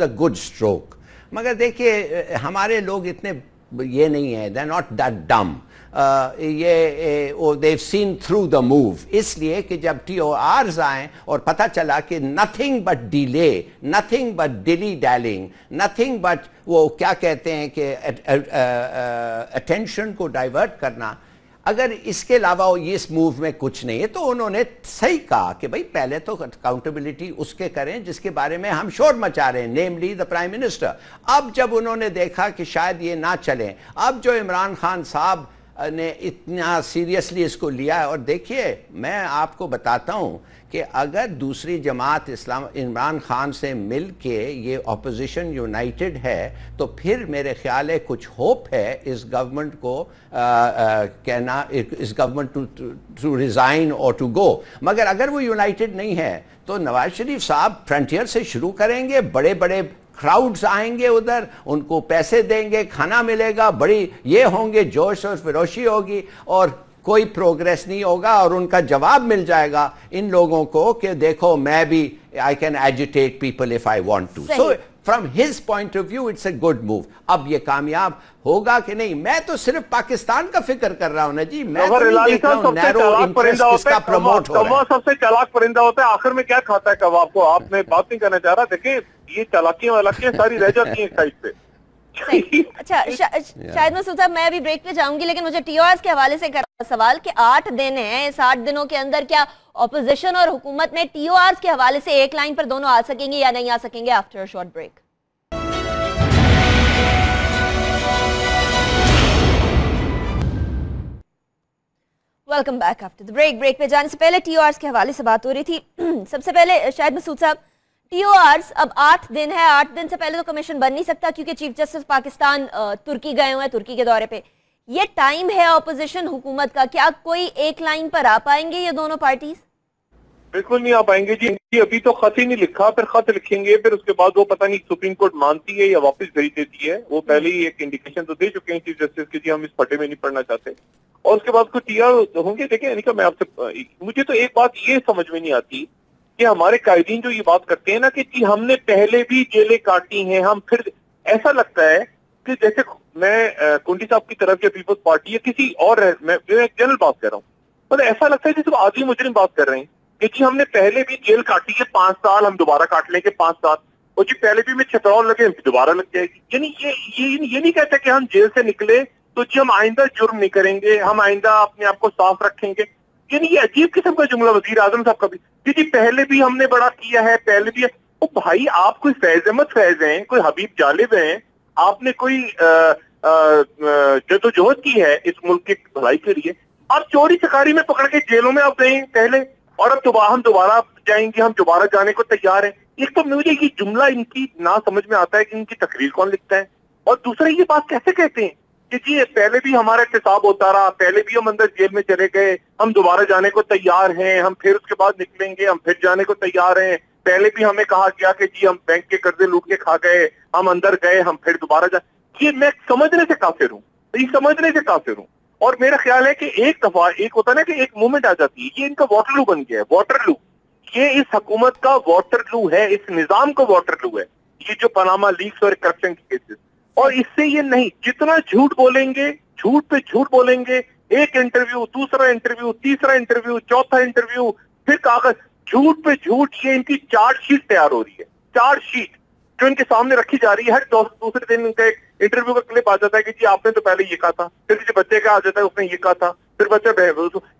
a good stroke. मगर देखिए, हमारे लोग इतने ये नहीं है, they are not that dumb. they've seen through the move, इसलिए कि जब TORs आए और पता चला कि nothing but delay, nothing but dilly dallying, nothing but वो क्या कहते हैं कि attention को divert करना, अगर इसके अलावा ये इस मूव में कुछ नहीं है, तो उन्होंने सही कहा कि भाई पहले तो अकाउंटेबिलिटी उसके करें जिसके बारे में हम शोर मचा रहे हैं, नेमली द प्राइम मिनिस्टर। अब जब उन्होंने देखा कि शायद ये ना चले, अब जो इमरान खान साहब ने इतना सीरियसली इसको लिया है, और देखिए मैं आपको बताता हूं कि अगर दूसरी जमात इस्लाम इमरान खान से मिल के ये अपोजिशन यूनाइटेड है, तो फिर मेरे ख्याल है कुछ होप है इस गवर्नमेंट को कहना, इस गवर्नमेंट टू रिजाइन और टू गो। मगर अगर वो यूनाइटेड नहीं है तो नवाज शरीफ साहब फ्रंटियर से शुरू करेंगे, बड़े बड़े क्राउड्स आएंगे उधर, उनको पैसे देंगे, खाना मिलेगा, बड़ी ये होंगे, जोश और फिरोशी होगी, और कोई प्रोग्रेस नहीं होगा। और उनका जवाब मिल जाएगा इन लोगों को कि देखो मैं भी I can agitate people if I want to. So from his point of view it's a good move. अब ये कामयाब होगा कि नहीं, मैं तो सिर्फ पाकिस्तान का फिक्र कर रहा हूं ना जी, मैं तो नहीं देख रहा हूं नैरो इंटरेस्ट किसका प्रमोट हो रहा है। सबसे चालाक परिंदा होता है, आखिर में क्या खाता है कबाब को। आपने बात नहीं करना चाह रहा, देखिए ये चालाकियां वालाकियां सारी रह जाती हैं साइड पे। अच्छा शायद मसूद साहब, मैं अभी ब्रेक पे जाऊंगी, लेकिन मुझे TORs के हवाले से करना सवाल कि 8 दिन हैं, इस 8 दिनों के अंदर क्या ऑपोजिशन और हुकूमत में TORs के हवाले से एक लाइन पर दोनों आ सकेंगे या नहीं आ सकेंगे? After a short break. Welcome back after the break. Break पे जाने से पहले TORs के हवाले से बात हो रही थी। सबसे पहले शायद मसूद साहब, TORs अब 8 दिन है, 8 दिन से पहले तो कमीशन बन नहीं सकता क्योंकि चीफ जस्टिस पाकिस्तान तुर्की गए हुए हैं, तुर्की के दौरे पे। ये टाइम है ऑपोजिशन हुकूमत का, क्या कोई एक लाइन पर आ पाएंगे ये दोनों पार्टीज? बिल्कुल नहीं आ पाएंगे जी, अभी तो खत ही नहीं लिखा, फिर खत लिखेंगे, फिर उसके बाद वो पता नहीं सुप्रीम कोर्ट मानती है या वापस भेज देती है। वो पहले ही एक इंडिकेशन तो दे चुके हैं चीफ जस्टिस की, जी हम इस फटे में नहीं पढ़ना चाहते, और उसके बाद कुछ TR होंगे। देखिए अनिका, मैं आपसे, मुझे तो एक बात ये समझ में नहीं आती कि हमारे कायदीन जो ये बात करते हैं ना कि जी हमने पहले भी जेलें काटी हैं, हम फिर, ऐसा लगता है कि जैसे मैं कुंडी साहब की तरफ से पीपल्स पार्टी या किसी और, मैं एक जनरल बात कर रहा हूँ, मतलब ऐसा लगता है जैसे आदमी मुजरिम बात कर रहे हैं कि जी हमने पहले भी जेल काटी है 5 साल, हम दोबारा काट लेंगे 5 साल, और जी पहले भी में छतरौल लगे दोबारा लग जाएगी। यानी ये नहीं कहता कि हम जेल से निकले तो जी हम आइंदा जुर्म नहीं करेंगे, हम आइंदा अपने आप को साफ रखेंगे। यानी ये अजीब किस्म का जुमला वजीर आजम साहब का भी, जी पहले भी हमने बड़ा किया है, पहले भी। ओ भाई, आप कोई फैज अहमद फैज हैं, कोई हबीब जालिब हैं, आपने कोई जदोजहद की है इस मुल्क की भलाई के लिए, आप चोरी चकारी में पकड़ के जेलों में आप गए पहले, और अब हम दोबारा जाएंगे, हम दोबारा जाने को तैयार हैं। एक तो मुझे ये जुमला इनकी ना समझ में आता है कि इनकी तकरीर कौन लिखता है, और दूसरा ये बात कैसे कहते हैं कि जी पहले भी हमारा एहतसाब होता रहा, पहले भी हम अंदर जेल में चले गए, हम दोबारा जाने को तैयार हैं, हम फिर उसके बाद निकलेंगे, हम फिर जाने को तैयार हैं, पहले भी हमें कहा गया कि जी हम बैंक के कर्जे लूट के खा गए, हम अंदर गए, हम फिर दोबारा जा। ये मैं समझने से काफिर हूँ, ये समझने से काफिर हूँ। और मेरा ख्याल है कि एक दफा एक होता है ना कि एक मूवमेंट आ जाती है, ये इनका वाटरलू बन गया है, वाटरलू। ये इस हुकूमत का वाटरलू है, इस निजाम का वाटरलू है, ये जो पनामा लीक्स और करप्शन के केसेस। और इससे ये नहीं, जितना झूठ बोलेंगे, झूठ पे झूठ बोलेंगे, एक इंटरव्यू, दूसरा इंटरव्यू, तीसरा इंटरव्यू, चौथा इंटरव्यू, फिर कागज, झूठ पे झूठ। ये इनकी चार्जशीट तैयार हो रही है, चार्जशीट जो इनके सामने रखी जा रही है। हर दूसरे दिन इनका एक इंटरव्यू का क्लिप आ जाता है कि जी आपने तो पहले ये कहा था, फिर किसी बच्चे का आ जाता है उसने ये कहा था, फिर बच्चा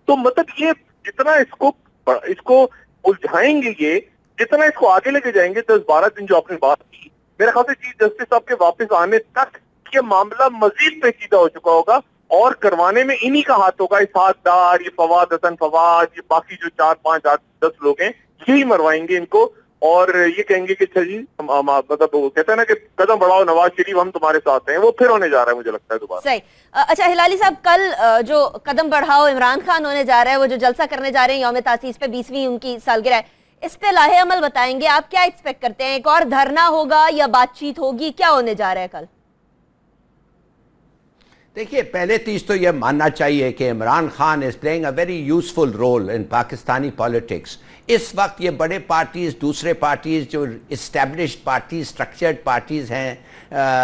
तो मतलब ये जितना इसको उलझाएंगे, ये जितना इसको आगे लेके जाएंगे, 10-12 दिन जो आपने बात की, मेरे ख्याल से चीफ जस्टिस साहब के वापस आने तक ये मामला मजीद पेचीदा हो चुका होगा, और करवाने में इन्हीं का हाथ होगा। इसहाकदार, ये फवाद हसन फवाद, ये बाकी जो 4, 5, 8, 10 लोग हैं, यही मरवाएंगे इनको, और ये कहेंगे कि अच्छा जी मतलब वो कहते हैं ना कि कदम बढ़ाओ नवाज शरीफ, हम तुम्हारे साथ हैं, वो फिर होने जा रहा है, मुझे लगता है दोबारा। सही। अच्छा हिलाली साहब, कल जो कदम बढ़ाओ इमरान खान होने जा रहा है, वो जो जलसा करने जा रहे हैं यौम तासीस पे, 20वीं उनकी सालगिरह है, इस पे लाहे अमल बताएंगे, आप क्या एक्सपेक्ट करते हैं? एक और धरना होगा या बातचीत होगी, क्या होने जा रहा है कल? देखिए, पहले चीज तो यह मानना चाहिए कि Imran Khan is playing a very useful role in Pakistani politics. इस वक्त ये बड़े पार्टीज, दूसरे पार्टीज जो इस्टेब्लिश्ड पार्टीज, स्ट्रक्चर्ड पार्टीज हैं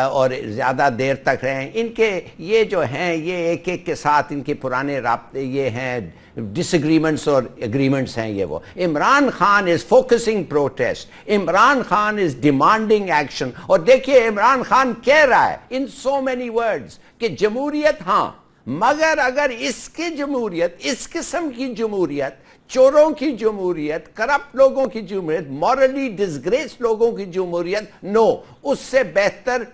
और ज़्यादा देर तक रहे, इनके ये जो हैं, ये एक एक के साथ इनके पुराने राब्ते ये हैं, डिसएग्रीमेंट्स और एग्रीमेंट्स हैं। ये वो Imran Khan is focusing protest, Imran Khan is demanding action. और देखिए, इमरान खान कह रहा है इन सो मेनी वर्ड्स कि जमहूरियत हाँ, मगर अगर इसकी जमहूरियत, इस किस्म की जमहूरियत, चोरों की जमहूरियत, करप्ट लोगों की जमहूरियत, मॉरली डिसग्रेस लोगों की जमहूरियत, नो, उससे बेहतर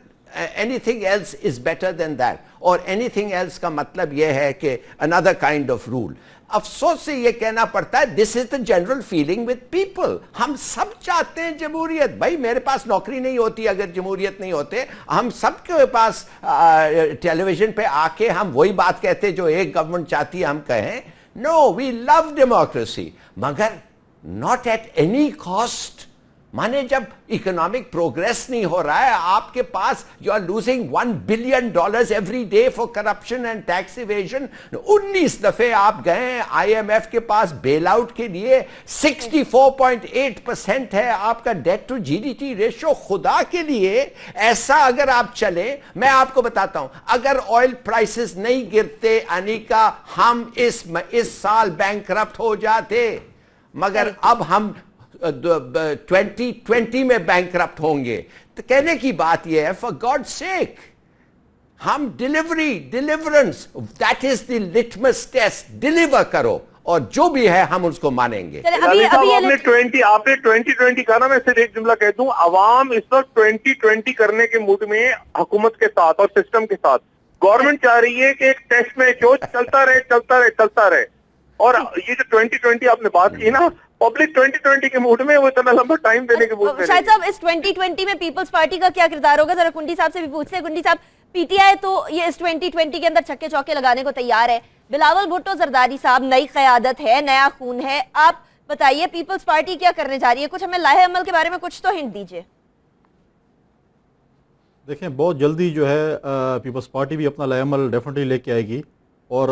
anything else is better than that. और एनीथिंग एल्स का मतलब यह है कि अनदर काइंड ऑफ रूल। अफसोस से यह कहना पड़ता है, this is the general feeling with people. हम सब चाहते हैं जमहूरियत। भाई, मेरे पास नौकरी नहीं होती अगर जमहूरियत नहीं होते। हम सबके पास टेलीविजन पे आके हम वही बात कहते जो एक गवर्नमेंट चाहती है हम कहें, नो, वी लव डेमोक्रेसी, मगर नॉट एट एनी कॉस्ट। माने जब इकोनॉमिक प्रोग्रेस नहीं हो रहा है, आपके पास you are losing $1 billion every day for corruption and tax evasion. 19 दफे आप गए IMF के पास बेल आउट के लिए। 64.8% है आपका डेट टू GDP रेशियो। खुदा के लिए ऐसा अगर आप चले, मैं आपको बताता हूं, अगर ऑयल प्राइसेस नहीं गिरते अनिका, हम इस साल बैंकरप्ट हो जाते। मगर अब हम 2020 में बैंकरप्ट होंगे। तो कहने की बात यह है, फॉर गॉड सेक, हम deliverance, that is the litmus test. Deliver करो और जो भी है हम उसको मानेंगे। आपने 2020 कहा ना, मैं सिर्फ एक जुमला कह दूं, अवाम इस वक्त 2020 करने के मूड में हुकूमत के साथ और सिस्टम के साथ। गवर्नमेंट चाह रही है कि एक टेस्ट में जो चलता रहे। और ये जो 2020 आपने बात की ना, पब्लिक 2020 के मूड में, वो इतना लंबा टाइम देने के मूड में। शायद साहब, इस 2020 में पीपल्स पार्टी का क्या किरदार होगा, जरा कुंडी साहब से भी पूछते हैं। कुंडी साहब, PTI तो ये इस 2020 के अंदर छक्के चौके लगाने को तैयार है। बिलावल भुट्टो जरदारी साहब, नई क़यादत है, नया खून है। आप बताइए, पीपल्स पार्टी क्या करने जा रही है? कुछ हमें लाहे अमल के बारे में कुछ तो हिंट दीजिए। देखें, बहुत जल्दी जो है पीपल्स पार्टी भी अपना लाहे अमल डेफिनेटली लेके आएगी। और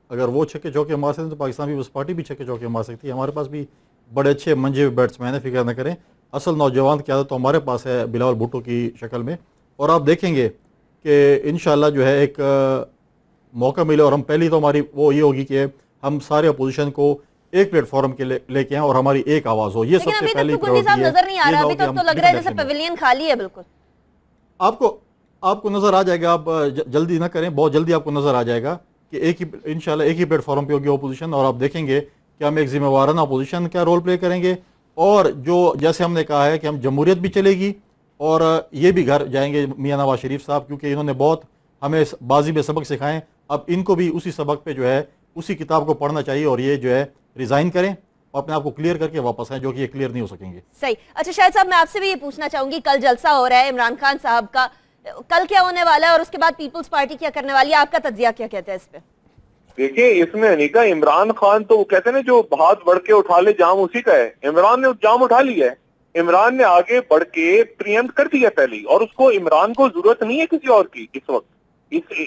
अगर वो छक्के चौके मार सकते हैं तो पाकिस्तान पीपल्स पार्टी भी छक्के चौके मार सकती है। हमारे पास भी बड़े अच्छे मंजे बैट्समैन है, फिक्र न करें। असल नौजवान की आदत तो हमारे पास है बिलावल भुट्टो की शक्ल में। और आप देखेंगे कि इंशाल्लाह जो है एक मौका मिले, और हम पहली तो हमारी वो ये होगी कि हम सारे अपोजिशन को एक प्लेटफॉर्म के लेके आए और हमारी एक आवाज़ हो। ये सबसे पहली प्रायोरिटी है। नजर नहीं आ रहा अभी तक, तो लग रहा है जैसे पवेलियन खाली है। बिल्कुल आपको नजर आ जाएगा। आप जल्दी ना करें, बहुत जल्दी आपको नजर आ जाएगा कि इंशाल्लाह एक ही प्लेटफॉर्म पे होगी अपोजिशन। और आप देखेंगे कि हम एक जिम्मेवाराना अपोजिशन का रोल प्ले करेंगे। और जो जैसे हमने कहा है कि हम जमहूरियत भी चलेगी और ये भी घर जाएंगे मियां नवाज शरीफ साहब, क्योंकि इन्होंने बहुत हमें बाजी में सबक सिखाएं। अब इनको भी उसी सबक पे जो है, उसी किताब को पढ़ना चाहिए और ये जो है रिजाइन करें और अपने आप को क्लियर करके वापस आए, जो कि ये क्लियर नहीं हो सकेंगे। सही। अच्छा शाहिद साहब, मैं आपसे भी ये पूछना चाहूंगी, कल जलसा हो रहा है इमरान खान साहब का, कल क्या होने वाला है और उसके बाद पीपल्स पार्टी क्या करने वाली है? आपका तज्जिया क्या कहता है इस पे? देखिए, इसमें अनिका, इमरान खान तो कहते हैं ना, जो हाथ बढ़ के उठा ले जाम उसी का है। इमरान ने जाम उठा लिया है। इमरान ने आगे बढ़ के प्रियम्प्ट कर दिया पहले, और उसको, इमरान को जरूरत नहीं है किसी और की इस वक्त।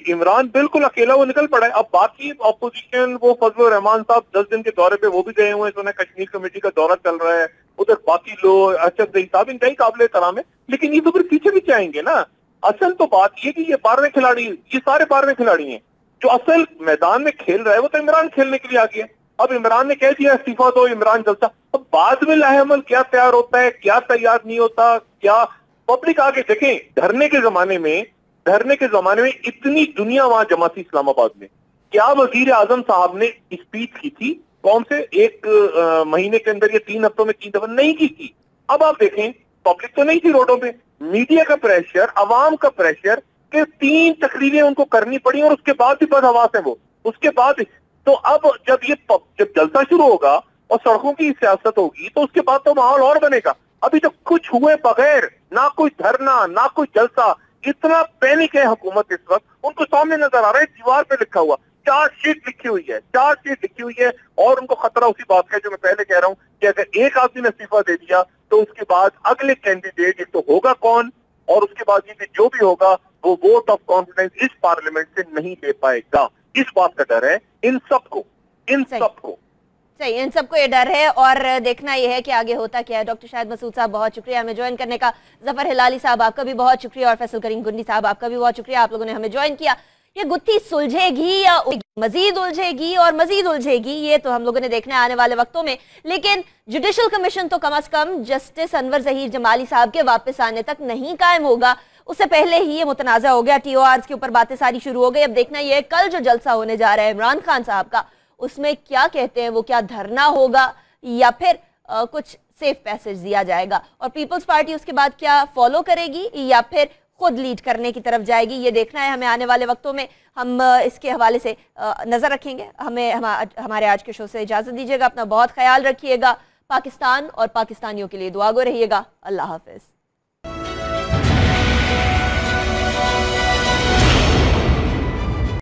इमरान बिल्कुल अकेला वो निकल पड़ा है। अब बाकी ऑपोजिशन, वो फजलुर रहमान साहब 10 दिन के दौरे पे वो भी गए हुए हैं, कश्मीर कमेटी का दौरा चल रहा है। उधर बाकी लोग, अरशद ज़ई साहब, इनका ही काबिल एहतराम है, लेकिन ये तो फिर पीछे भी आएंगे ना। असल तो बात ये कि ये 12वें खिलाड़ी, ये सारे 12वें खिलाड़ी हैं। जो असल मैदान में खेल रहा है वो तो इमरान खेलने के लिए आ गया। अब इमरान ने कह दिया इस्तीफा दो, इमरान जलसा। अब बाद में लाहेअमल क्या तैयार होता है, क्या तैयार नहीं होता, क्या पब्लिक आगे देखें। धरने के जमाने में इतनी दुनिया वहां जमा थी इस्लामाबाद में। क्या वजीर आजम साहब ने स्पीच की थी? कौन से एक महीने के अंदर, ये 3 हफ्तों में 3 दफा नहीं की थी। अब आप देखें, पब्लिक तो नहीं थी रोडों पे, मीडिया का प्रेशर, अवाम का प्रेशर, कि 3 तकरीरें उनको करनी पड़ी और उसके बाद भी बदहवास है वो। उसके बाद तो अब जब जलसा शुरू होगा और सड़कों की सियासत होगी, तो उसके बाद तो माहौल और बनेगा। अभी तो कुछ हुए बगैर, ना कोई धरना, ना कोई जलसा, इतना पैनिक है हुकूमत इस वक्त। उनको सामने नजर आ रहा है, दीवार पे लिखा हुआ, चार्जशीट लिखी हुई है, और उनको खतरा उसी बात का जो मैं पहले कह रहा हूं कि अगर एक आदमी ने इस्तीफा दे दिया तो उसके बाद अगले कैंडिडेट एक तो होगा कौन, और उसके बाद ये जो भी होगा वो वोट ऑफ कॉन्फिडेंस इस पार्लियामेंट से नहीं दे पाएगा। इस बात का डर है इन सबको, सही, इन सबको ये डर है और देखना ये है कि आगे होता क्या है। डॉक्टर शाहिद मसूद साहब बहुत शुक्रिया हमें ज्वाइन करने का, जफर हिलाली साहब आपका भी बहुत शुक्रिया और फैसल करीम गुंडी साहब आपका भी बहुत शुक्रिया, आप लोगों ने हमें ज्वाइन किया। ये गुत्थी सुलझेगी या मजीद उलझेगी और मजीद उलझेगी, ये तो हम लोगों ने देखना है आने वाले वक्तों में, लेकिन जुडिशल कमीशन तो कम से कम जस्टिस अनवर ज़हीर जमाली साहब के वापस आने तक नहीं कायम होगा। उससे पहले ही ये मुतनाज़ा हो गया, TORs के ऊपर बातें सारी शुरू हो गई। अब देखना ये कल जो जलसा होने जा रहा है इमरान खान साहब का, उसमें क्या कहते हैं, वो क्या धरना होगा या फिर कुछ सेफ पैसेज दिया जाएगा, और पीपल्स पार्टी उसके बाद क्या फॉलो करेगी या फिर खुद लीड करने की तरफ जाएगी, ये देखना है हमें आने वाले वक्तों में। हम इसके हवाले से नजर रखेंगे। हमें हमारे आज के शो से इजाजत दीजिएगा, अपना बहुत ख्याल रखिएगा, पाकिस्तान और पाकिस्तानियों के लिए दुआ गो रहिएगा। अल्लाह हाफिज।